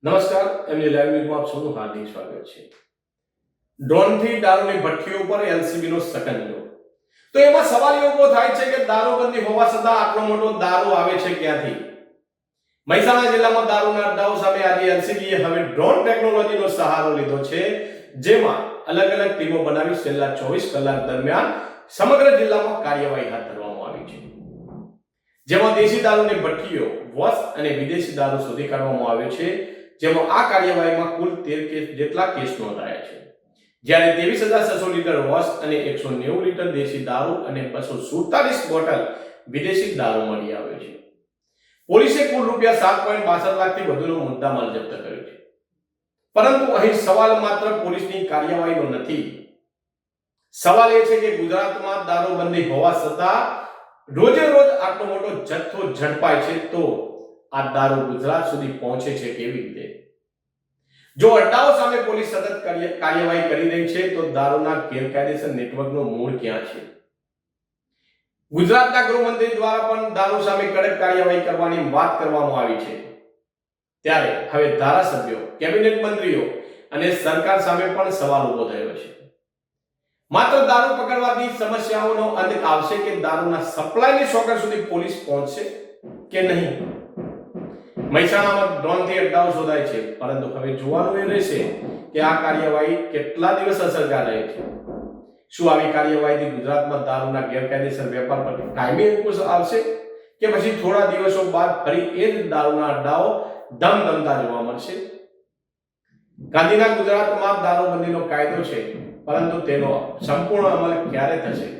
નમસ્કાર, એમની લાઈવ ન્યૂઝમાં આપ સૌનું હાર્દિક સ્વાગત છે. ડ્રોનથી દારૂની ભઠ્ઠીઓ પર એલસીબીનો સકંજો. તો એમાં સવાલ એ ઉભો થાય છે કે દારૂબંધી હોવા છતાં આટલો મોટો દારૂ આવે છે ક્યાંથી? મહેસાણા જિલ્લામાં દારૂના અડ્ડાઓ સામે આજે એલસીબીએ હવે ડ્રોન ટેકનોલોજીનો સહારો લીધો છે, જેમાં અલગ અલગ ટીમો બનાવી છેલ્લા 24 કલાક દરમિયાન સમગ્ર જિલ્લામાં કાર્યવાહી હાથ ધરવામાં આવી છે, જેમાં દેશી દારૂની ભઠ્ઠીઓ, વોશ અને વિદેશી દારૂ શોધી કાઢવામાં આવ્યો છે. જેમાં આ કાર્યવાહીમાં કુલ 13 કેસ જેટલા કેસ નોંધાયા છે, જ્યારે 23,600 લીટર વોશ અને 190 લીટર દેશી દારૂ અને 247 બોટલ વિદેશી દારૂ મળી આવ્યો છે. પોલીસે કુલ રૂપિયા 7.62 લાખથી વધુનો મુદ્દામાલ જપ્ત કર્યો છે. પરંતુ અહીં સવાલ માત્ર પોલીસની કાર્યવાહીનો નથી. સવાલ એ છે કે ગુજરાતમાં દારૂબંધી હોવા છતાં રોજે રોજ આટલો મોટો જથ્થો ઝડપાય છે, તો આ દારૂ ગુજરાત સુધી પહોંચે છે કેવી રીતે? જો અડ્ડાઓ સામે પોલીસ સતત કાર્યવાહી કરી રહી છે, તો દારૂના ગેરકાયદેસર નેટવર્કનો મૂળ ક્યાં છે? ગુજરાતના ગૃહમંત્રી દ્વારા પણ દારૂ સામે કડક કાર્યવાહી કરવાની વાત કરવામાં આવી છે. ત્યારે હવે ધારાસભ્યો, કેબિનેટ મંત્રીઓ અને સરકાર સામે પણ સવાલ ઉભો થયો છે. માત્ર દારૂ પકડવાથી સમસ્યાઓનો અંત આવશે કે દારૂના સપ્લાયની સોકર સુધી પોલીસ પહોંચશે કે નહીં? મહેસાણામાં ડ્રોનથી અડ્ડાઓ શોધાય છે, પરંતુ હવે જોવાનું એ રહેશે કે આ કાર્યવાહી કેટલા દિવસ અસરકારક રહે છે. શું આવી કાર્યવાહીથી ગુજરાતમાં દારૂના ગેરકાયદેસર વેપાર પર કાયમી અંકુશ આવશે કે પછી થોડા દિવસો બાદ ફરી એ જ દારૂના અડ્ડાઓ ધમધમતા જોવા મળશે? ગાંધીના ગુજરાતમાં દારૂબંધીનો કાયદો છે, પરંતુ તેનો સંપૂર્ણ અમલ ક્યારે થશે?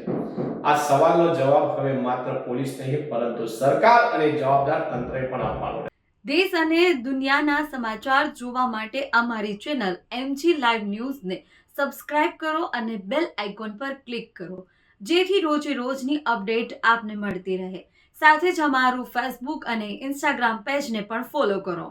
આ સવાલનો જવાબ હવે માત્ર પોલીસ નહીં, પરંતુ સરકાર અને જવાબદાર તંત્રએ પણ આપવાનો. દેશ અને દુનિયાના સમાચાર જોવા માટે અમારી ચેનલ MG લાઈવ ન્યૂઝને સબસ્ક્રાઇબ કરો અને બેલ આઇકોન પર ક્લિક કરો, જેથી રોજે રોજની અપડેટ આપને મળતી રહે. સાથે જ અમારું ફેસબુક અને ઇન્સ્ટાગ્રામ પેજને પણ ફોલો કરો.